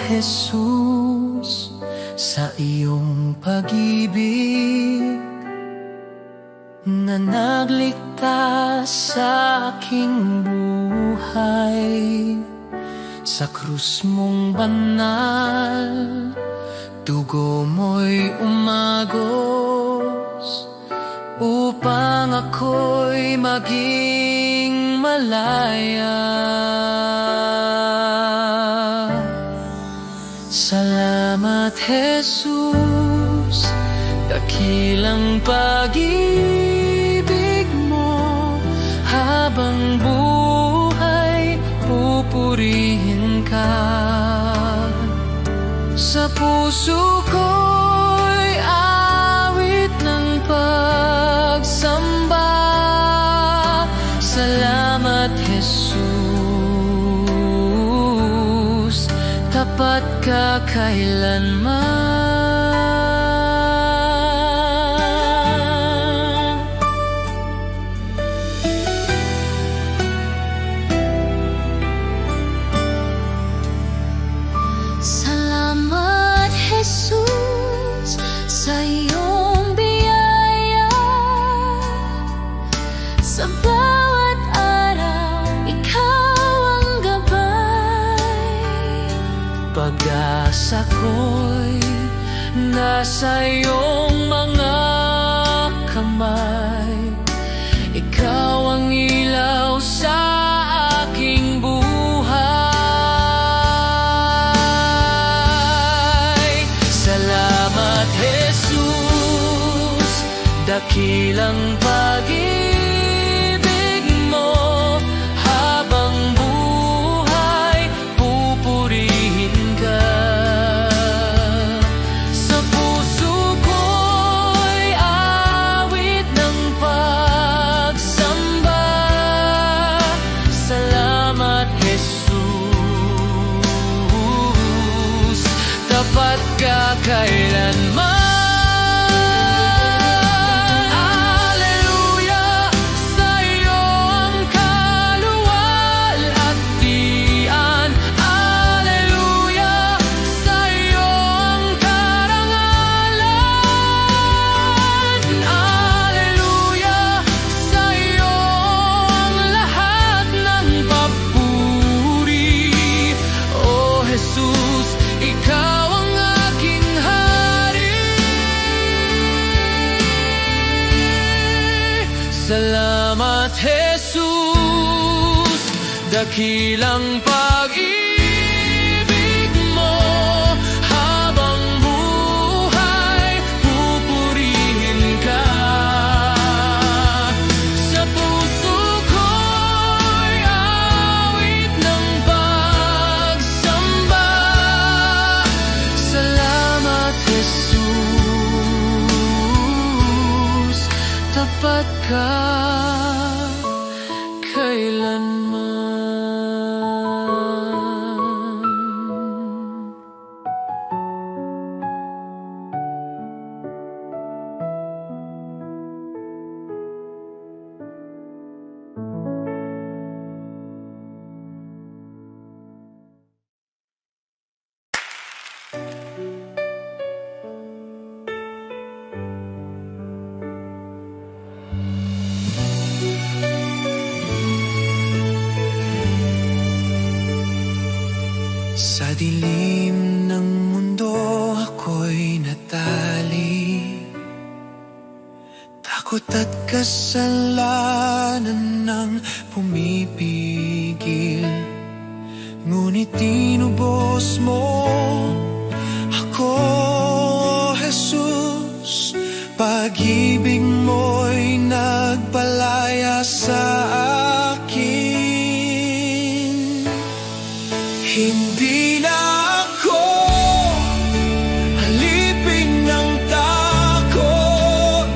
Jesus, sa iyong pag-ibig na nagligtas sa aking buhay. Sa krus mong banal, dugo mo'y umagos upang ako'y maging malaya. Salamat, Jesus, dakilang pag-ibig mo. Habang buhay, pupurihin ka. Sa puso ko'y awit ng pagsamba. Salamat, Jesus, tapat ka kailanman. Salamat, Jesus, sa iyong biyaya. Sa bawat araw, ikaw ang gabay. Pag-asa ko'y nasa iyong mga kamay. Ikaw ang ilaw sa aking buhay. Salamat, Jesus, dakilang pag-ibig mo. Habang buhay, pupurihin ka. Sa puso ko'y awit ng pagsamba. Salamat, Jesus, tapat ka kailanman. Salamat, Jesus, dakilang pag-ibig mo. Habang buhay, pupurihin ka. Sa puso ko'y awit ng pagsamba. Salamat, Jesus, tapat ka kailanman. Sa dilim ng mundo ako'y natali. Takot at kasalanan ang pumipigil. Ngunit tinubos mo ako, Jesus. Pag-ibig mo'y nagpalaya sa akin. Hindi na ako alipin ng takot.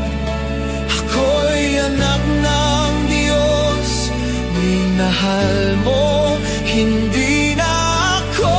Ako'y anak ng Diyos, minahal mo. Hindi na ako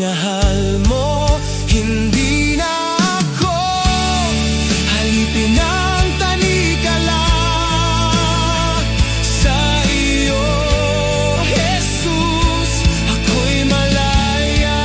minahal mo, hindi na ako halipin ng tanikala sa iyo, Jesus, ako'y malaya.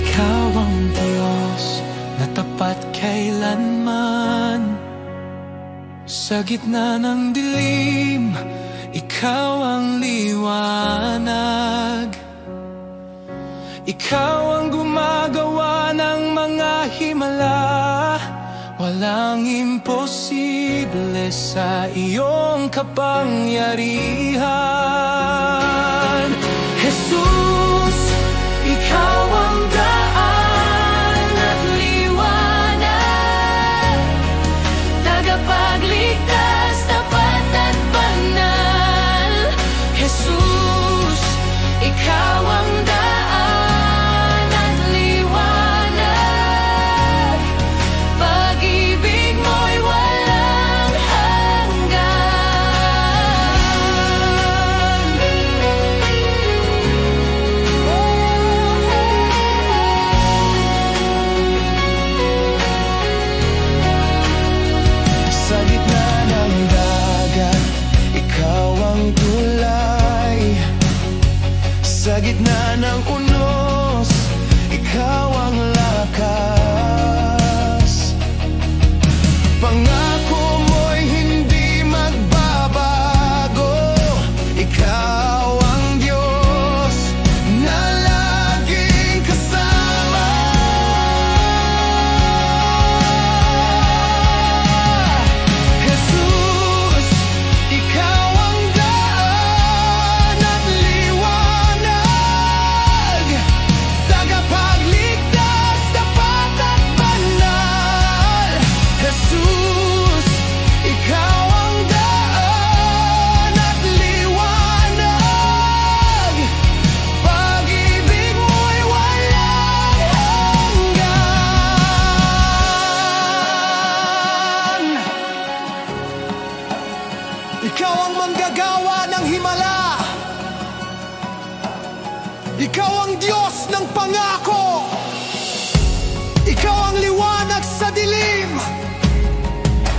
Ikaw ang Diyos na tapat kailanman. Sa gitna ng dilim, ikaw ang liwanag. Ikaw ang gumagawa ng mga himala. Walang imposible sa iyong kapangyarihan. Jesus, ikaw ang daan at liwanag, tagapagligtas, tapat at banal. Jesus, ikaw ang daan at liwanag, pag-ibig mo'y walang hanggan. Sa gitna ng dagat, ikaw ang tulay. Sa gitna ng unos, ikaw ang lakas. Pangako mo'y hindi magbabago. Ikaw ang Diyos na laging kasama. Jesus, ikaw ang daan at liwanag, tagapagligtas, tapat at banal. Jesus, ikaw ang daan at liwanag, pag-ibig mo'y walang hanggan. Ikaw ang manggagawa ng himala. Ikaw ang Diyos ng pangako. Ikaw ang liwanag sa dilim.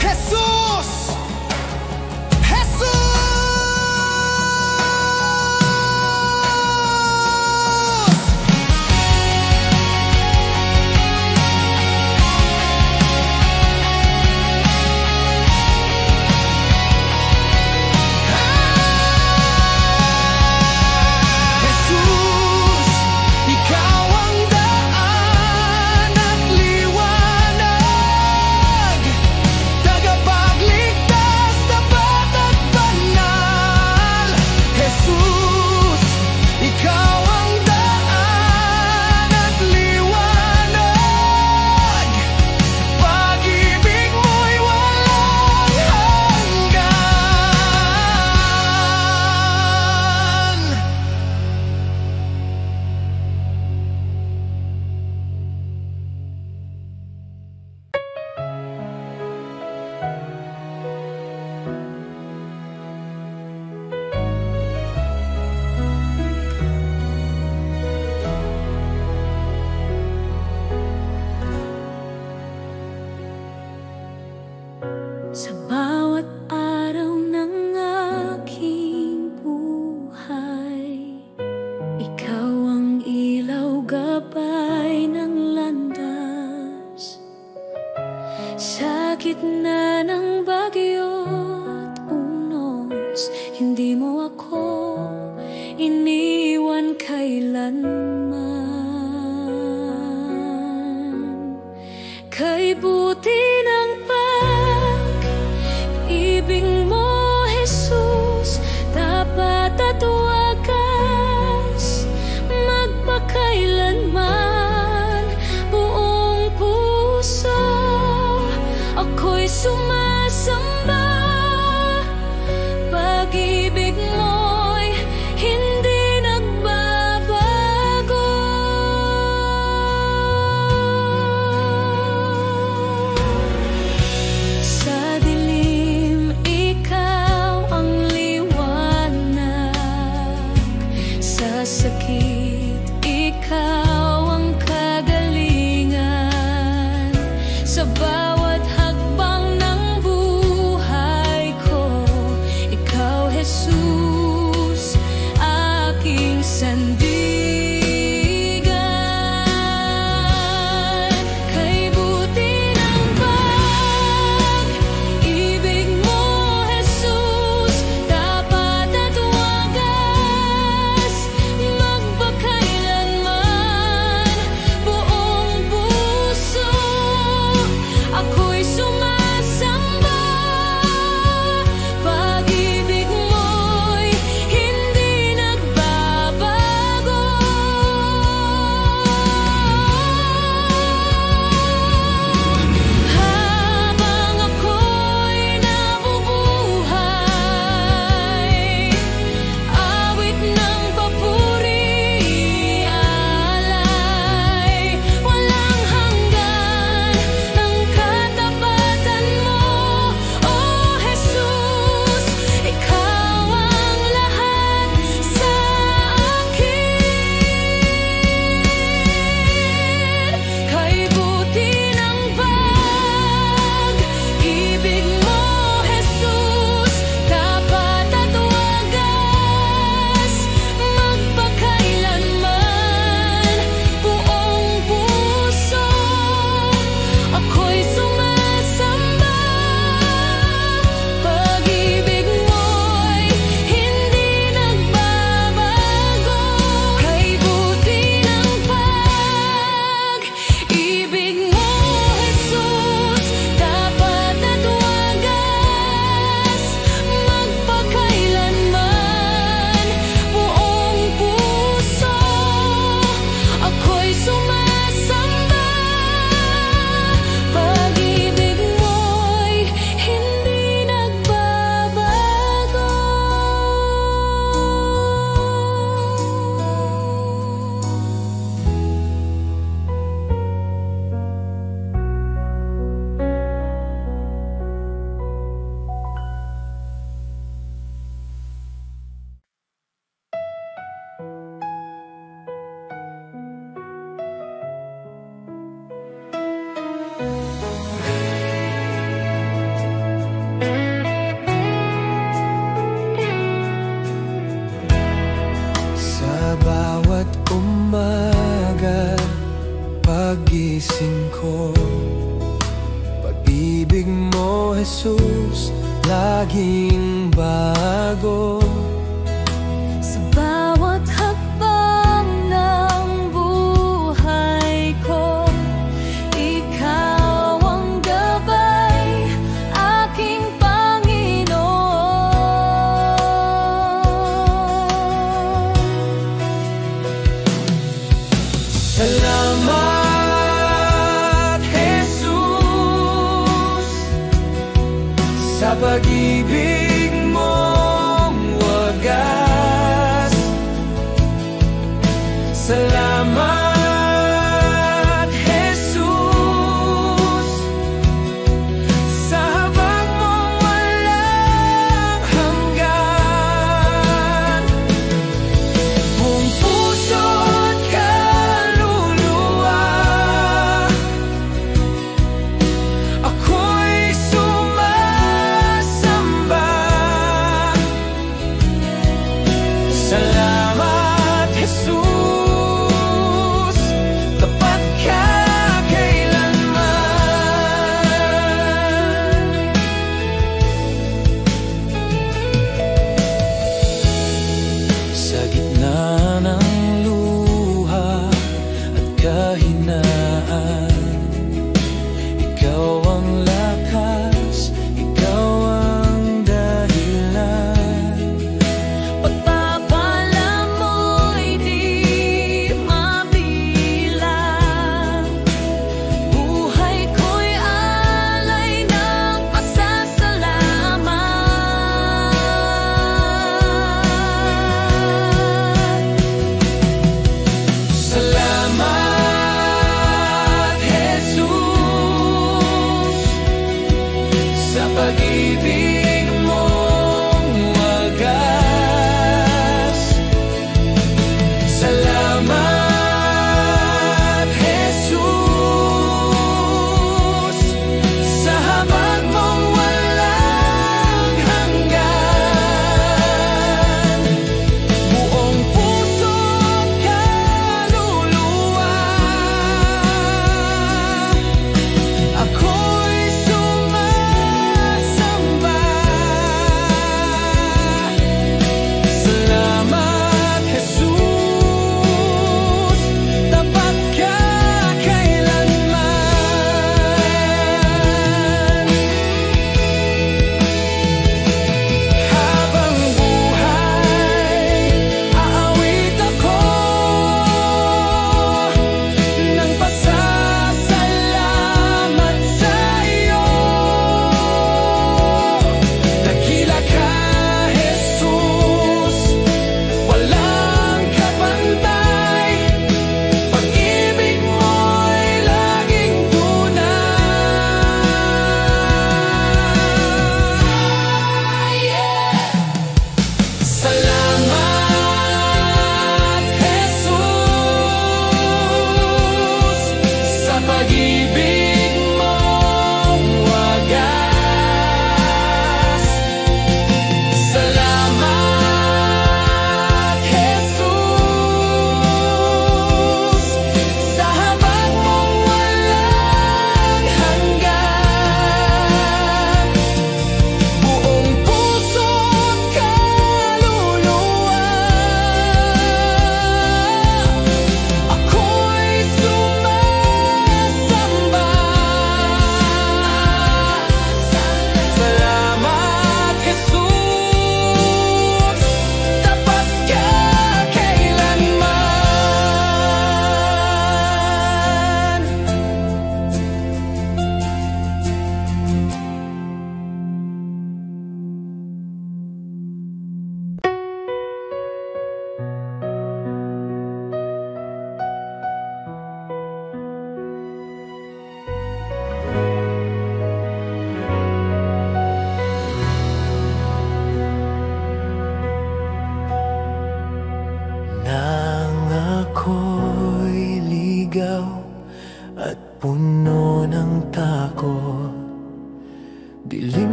Jesus! Jesus! Jesus, ikaw ang daan at liwanag, tagapagligtas, tapat at banal. Jesus, ikaw ang daan at liwanag, pag-ibig mo'y walang hanggan. Sa bawat araw ng aking buhay, ikaw ang ilaw, gabay ng landas. Sa gitna ng bagyo't unos, hindi mo ako iniwan kailanman. Kay buti ng Panginoon sumasamba. Pag-ibig mo'y hindi nagbabago. Sa dilim, ikaw ang liwanag. Sa sakit, ikaw ang kagalingan. Sa bawat hakbang ng buhay ko, ikaw, Jesus, aking sandigan. Kay buti ng pag-ibig mo, Jesus, tapat at wagas, magpakailanman, buong puso ako'y sumasamba. Pag-ibig mo'y hindi nagbabago. Habang ako'y nabubuhay, awit ng papuri, alay, walang hanggan ang katapatan mo, O Jesus. Ikaw ang lahat sa akin. Kay buti ng pag-ibig mo, Jesus, tapat at wagas, magpakailanman, buong puso ako'y sumasamba. Pag-ibig mo'y hindi nagbabago. Kay buti ng pag-ibig mo, Jesus, tapat at wagas, magpakailanman, buong puso ako'y sumasamba. Pag-ibig mo'y hindi nagbabago. Sa bawat umaga, pagising ko, pag-ibig mo, Jesus, laging bago. Sa bawat hakbang ng buhay ko, ikaw ang gabay, aking Panginoon. Salamat, Jesus, sa pag-ibig mong wagas. Salamat, Jesus, sa habag mong walang hanggan. Buong puso't kaluluwa ako'y sumasamba.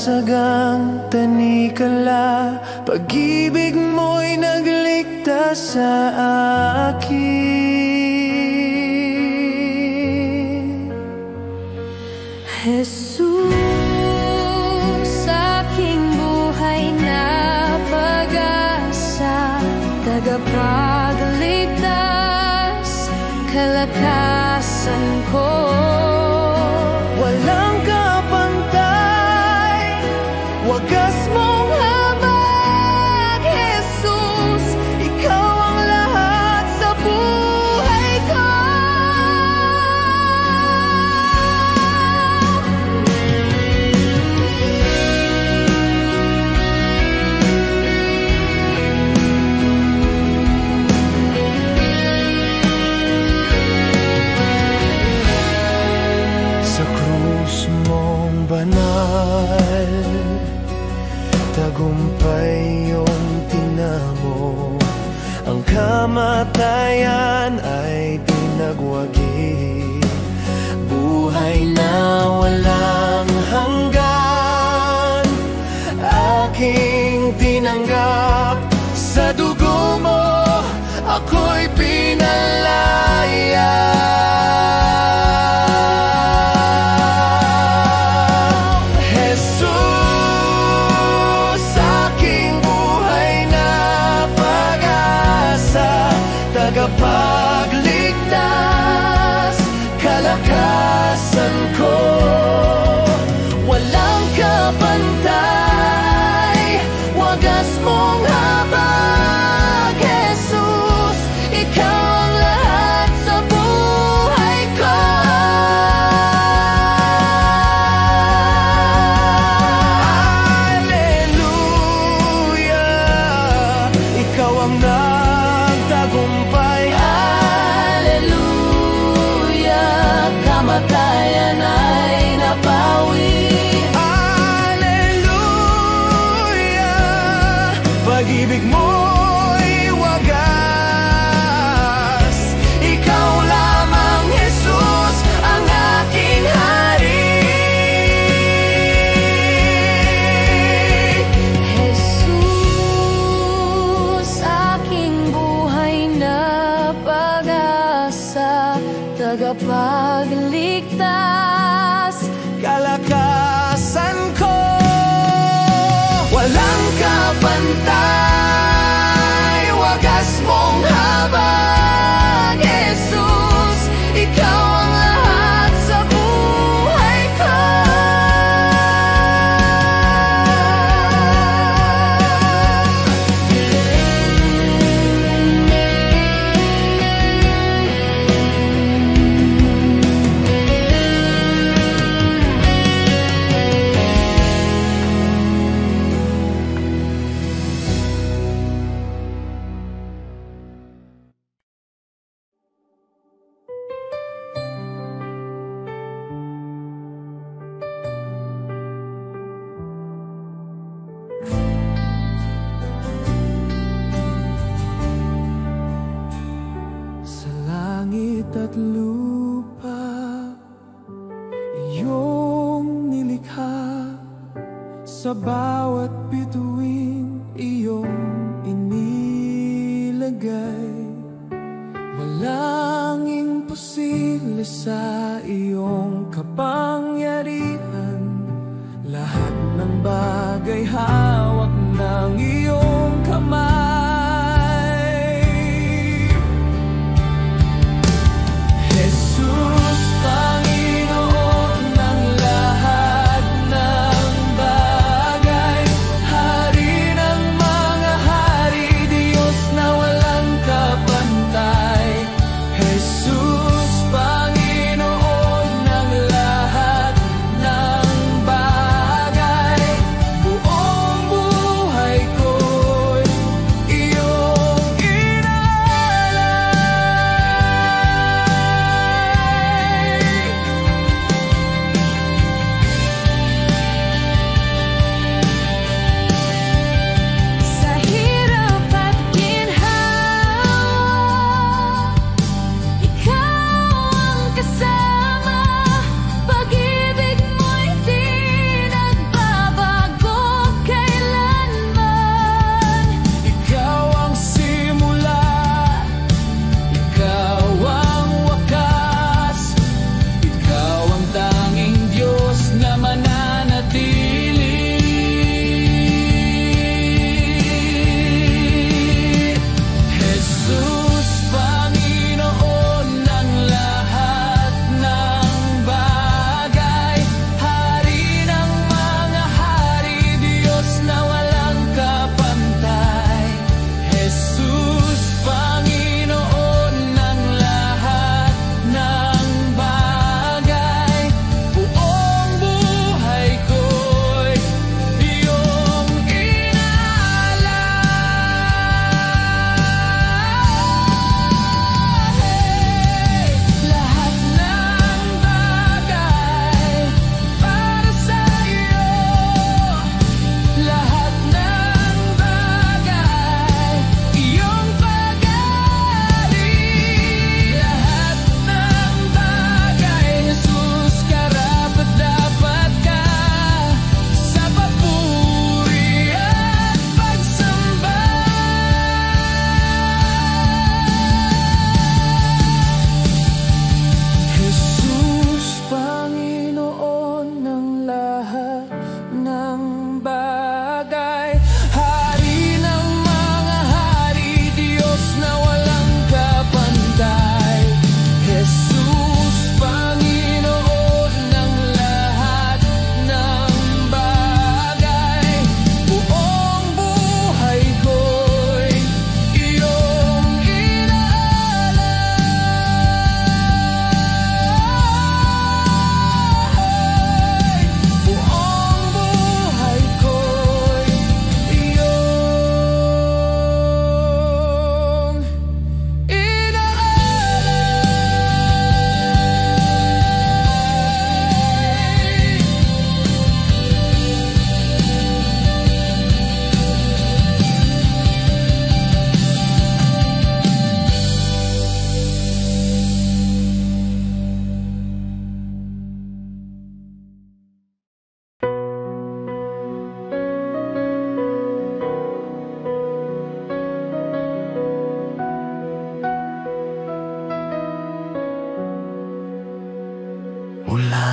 Kasagang tanikala, pag-ibig mo'y nagligtas sa akin. Jesus, aking buhay na pag-asa, tagapagligtas, kalakasan ko. Walang kapantay, wagas mong habag, Jesus, ikaw ang lahat sa buhay ko. Sa krus mong banal, tagumpay yung tinamo. Ang kamatayan ay pinagwagi, buhay na walang hanggan, aking tinanggap. Sa dugo mo ako'y pinalaya. Tagapagligtas, kalakasan ko. Walang kapantay, wagas mong habag, Jesus, ikaw ang lahat sa buhay ko. Hallelujah, ikaw ang nagtagumpay. Kamatayan ay napawi. Hallelujah, pag-ibig mo'y wagas. Ikaw lamang, Jesus, ang aking hari. Jesus, aking buhay na pag-asa, tagapagligtas, Kalakasan ko. Walang kapantay,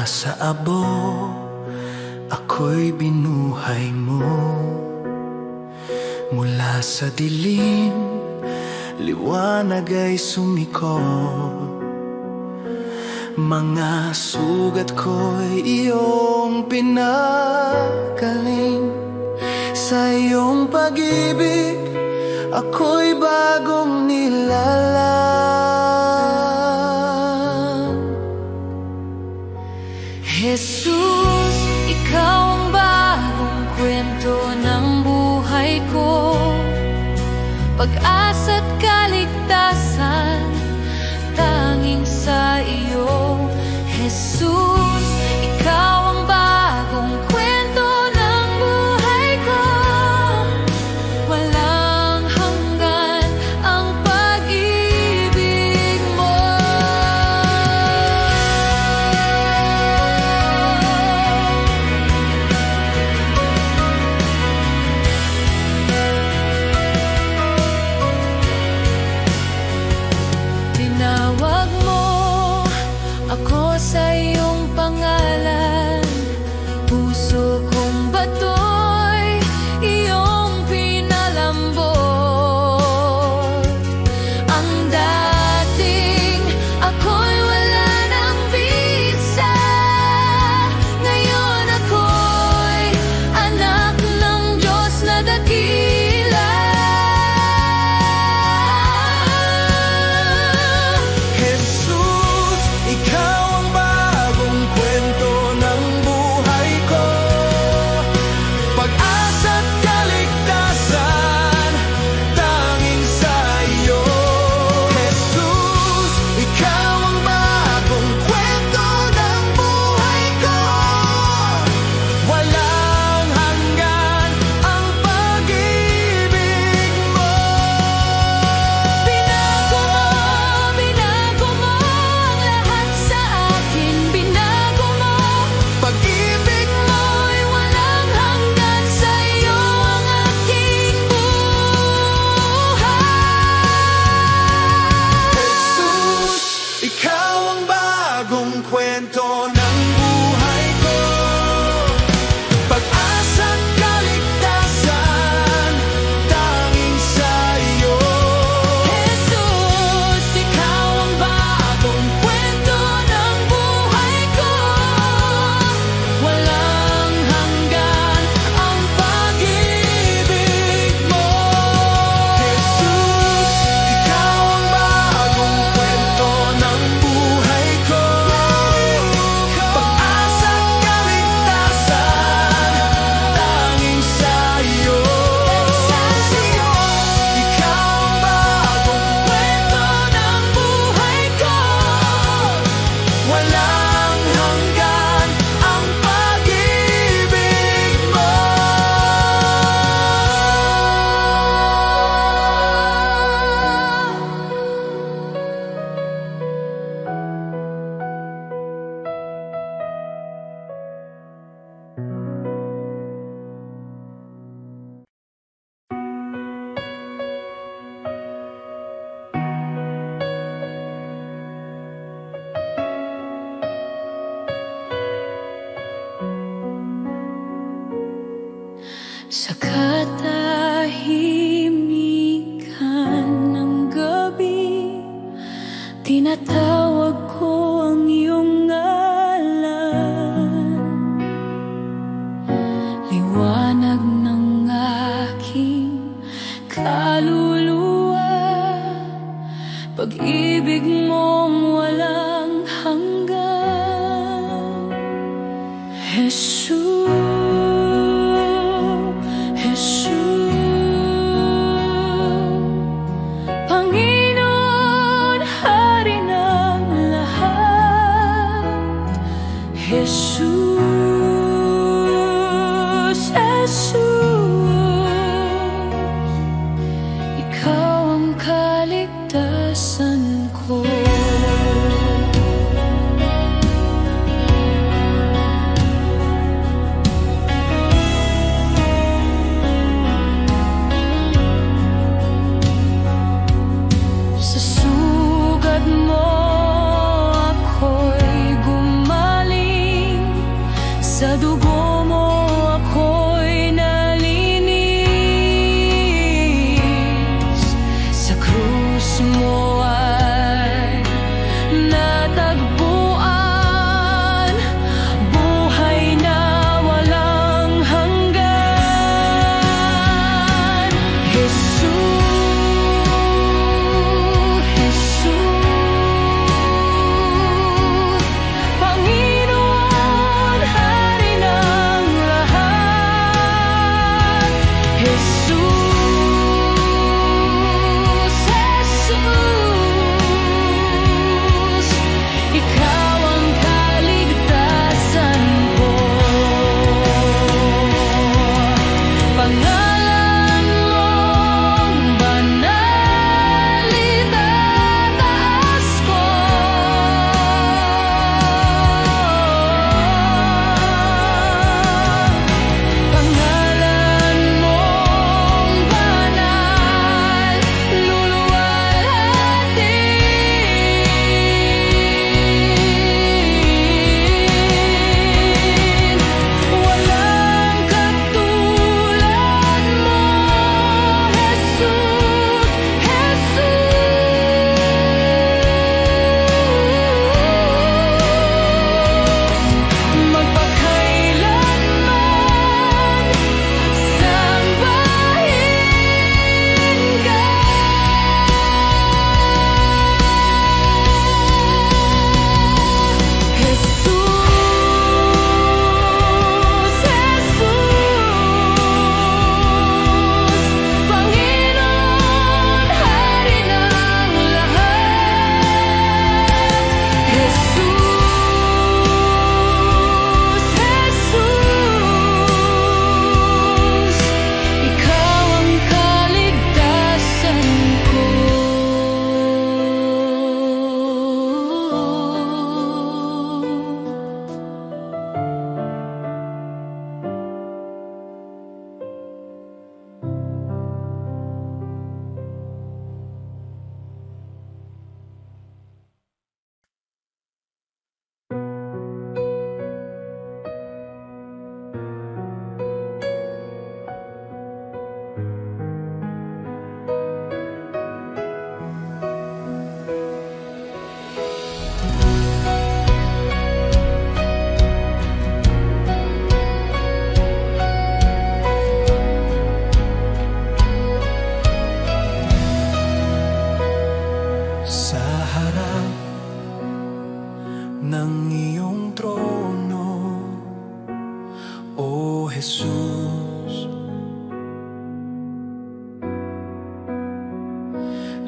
Mula sa abo, ako'y binuhay mo. Mula sa dilim, liwanag ay sumiko. Mga sugat ko'y iyong pinagaling. Sa iyong pag-ibig, ako'y bagong nilalang. Jesus, ikaw ang bagong kwento ng buhay ko. Pag-asa't kaligtasan, tanging sa iyo. Jesus, ikaw ang bagong kwento ng buhay ko. Walang hanggan ang pag-ibig mo. Tinawag mo ako sa iyong pangalan. Puso kong bato'y iyong pinalambot. Ang dating ako'y wala ng bisa, ngayon ako'y anak ng Diyos na dakila. Jesus, ikaw ang bagong kwento ng buhay ko. Pag-asa't kaligtasan, tanging sa iyo. Jesus, ikaw ang bagong kwento ng buhay ko. Walang hanggan ang pag-ibig mo. Binago mo ang lahat sa akin. Binago mo, Pag-ibig mo'y walang hanggan sa iyo ang aking buhay. Jesus, ikaw ang bagong kwento ng buhay ko. Pag-asa't kaligtasan, tanging sa iyo. Jesus, ikaw ang bagong kwento ng buhay ko. Walang hanggan ang pag-ibig mo. Jesus, ikaw ang bagong kwento ng buhay ko. Pag-asa't kaligtasan, tanging sa iyo. Ikaw ang bagong kwento ng buhay ko. Walang hanggan ang pag-ibig mo. Sa katahimikan ng gabi, tinatawag ko ang iyong ngalan. Liwanag ng aking kaluluwa, pag-ibig mong walang hanggan. Jesus, Panginoon, Hari ng lahat. Jesus, ikaw ang kaligtasan ko.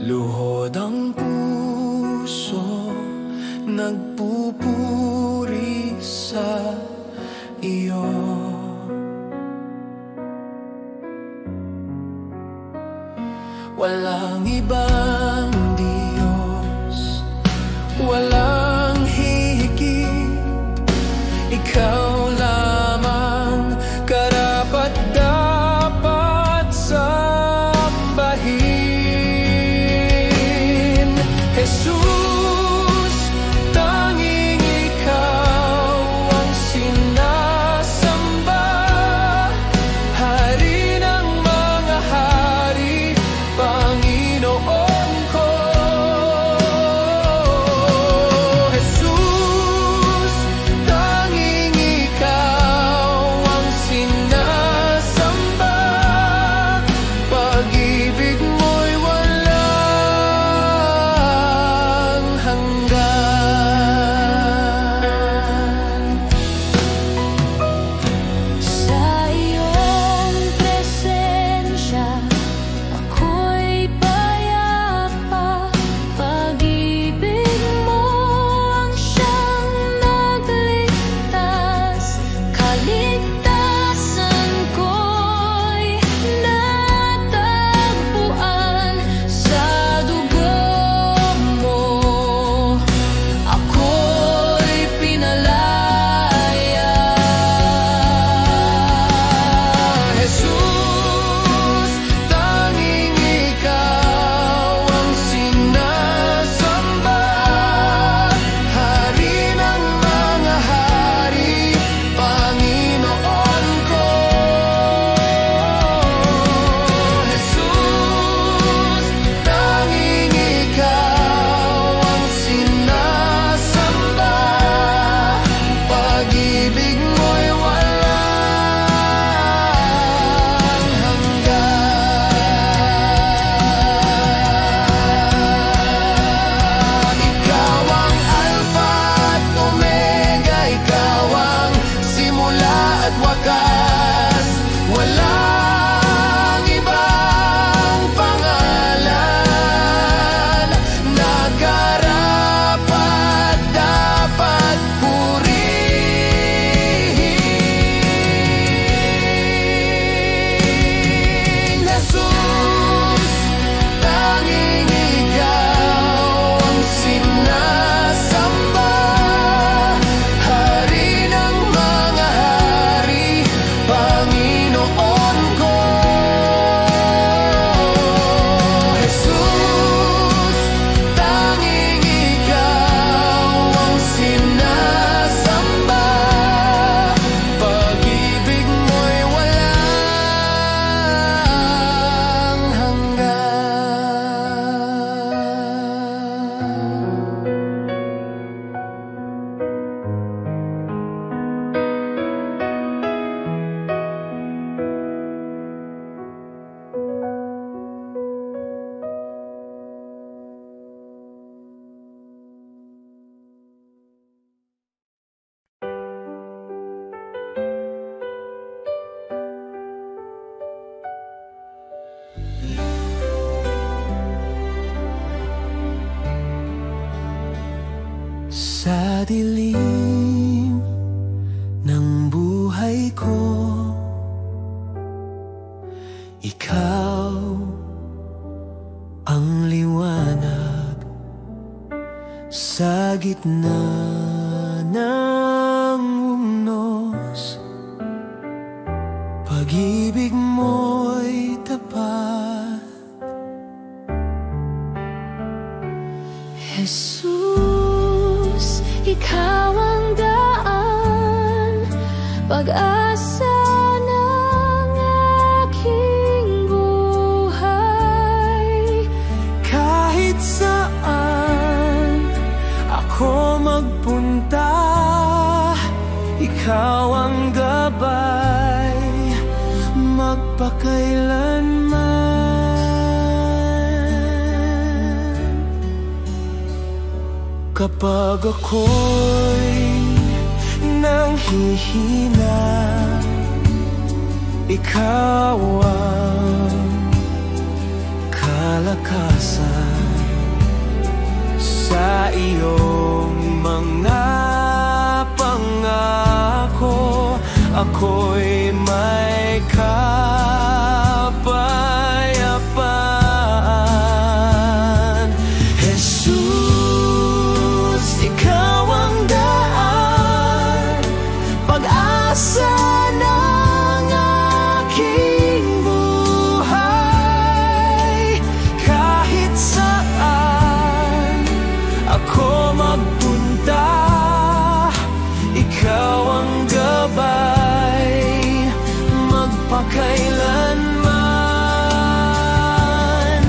Luhod ang puso, nagpupuri sa iyo. Walang ibang Diyos, walang hihigit, ikaw lamang karapat-dapat sambahin. Jesus, tanging ikaw ang sinasamba, Hari ng mga hari, Panginoon ko. Jesus, tanging ikaw ang sinasamba, pag-ibig mo'y walang hanggan. Sa iyong presensya, ako'y payapa. Pag-ibig mo ang siyang nagligtas. Kaligtasan ko'y natagpuan sa dugo mo. Ako'y pinalaya. Jesus, tanging ikaw ang sinasamba, Hari ng mga hari, Panginoon ko. Jesus, tanging ikaw ang sinasamba, pag-ibig mo'y walang hanggan. Ikaw ang Alpha at Omega, ikaw ang simula at wakas. Walang ibang pangalan na karapat-dapat purihin. Jesus, tanging ikaw ang sinasamba, Hari ng mga hari, Panginoon ko. Jesus, tanging ikaw ang sinasamba, pag-ibig mo'y walang sa dilim ng buhay ko, ikaw ang liwanag sa gitna ng umnos. Pag-ibig mo'y tapat. Jesus, ikaw ang daan, pag-asa ng aking buhay. Kahit saan ako magpunta, ikaw ang gabay magpakailanman. Kapag ako'y nanghihina, ikaw ang kalakasan. iyong mga pangako, ako'y may kapayapaan. Jesus, ikaw ang daan, pag-asa ng aking buhay. Kahit saan ako magpunta, ikaw ang gabay magpakailanman.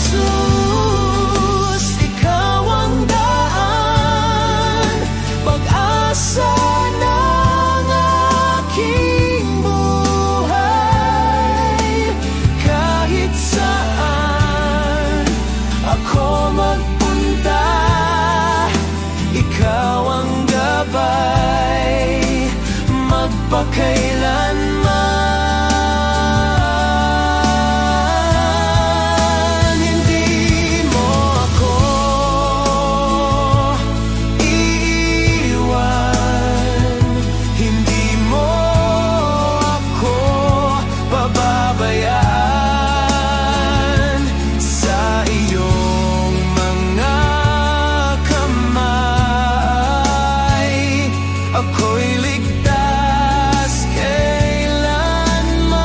Jesus, ikaw ang daan, pag-asa ng aking buhay. Kahit saan ako magpunta, ikaw ang gabay magpakailanman. Hindi mo ako iiwan, hindi mo ako pababayaan. Sa iyong mga kamay, ako'y ligtas kailanman.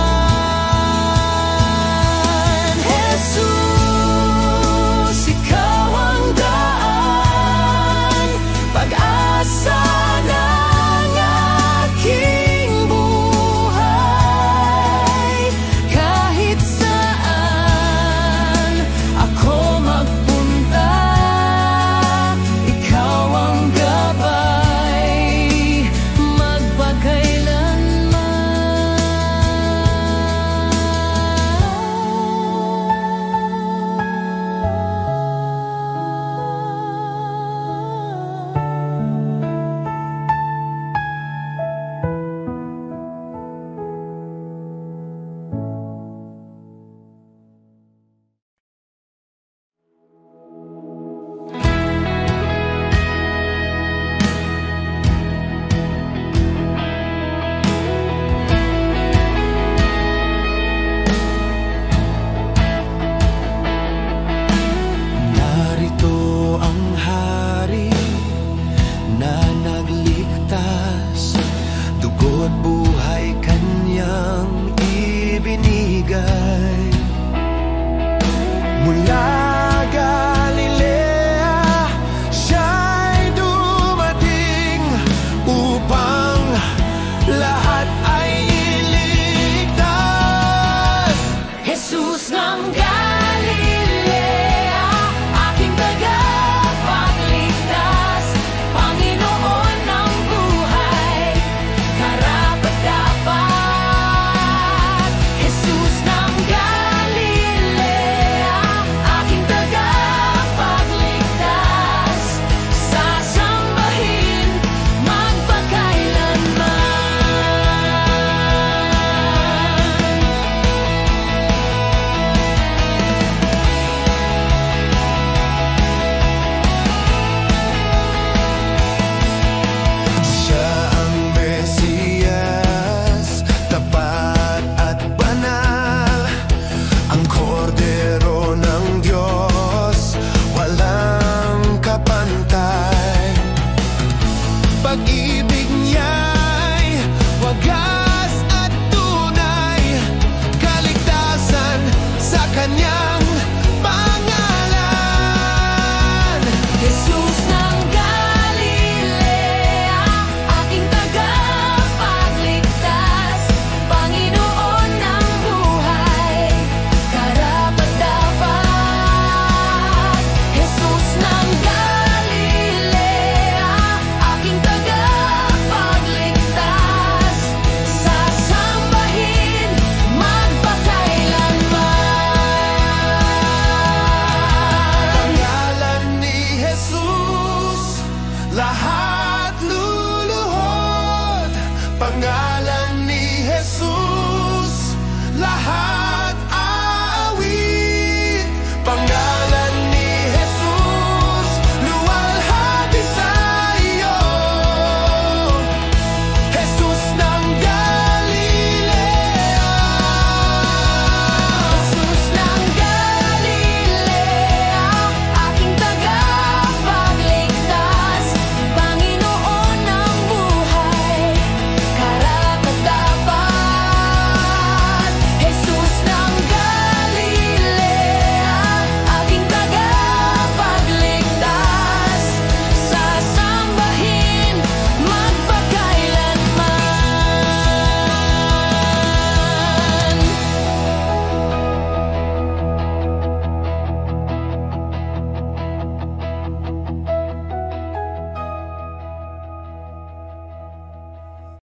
Jesus, ikaw ang daan, pag-asa ng aking buhay. Kahit saan ako magpunta, ikaw ang gabay narito ang hari na nagligtas, dugo't buhay kanyang ibinigay. Mula Galilea siya'y dumating upang lahat ay iligtas. Jesus ng Galilea,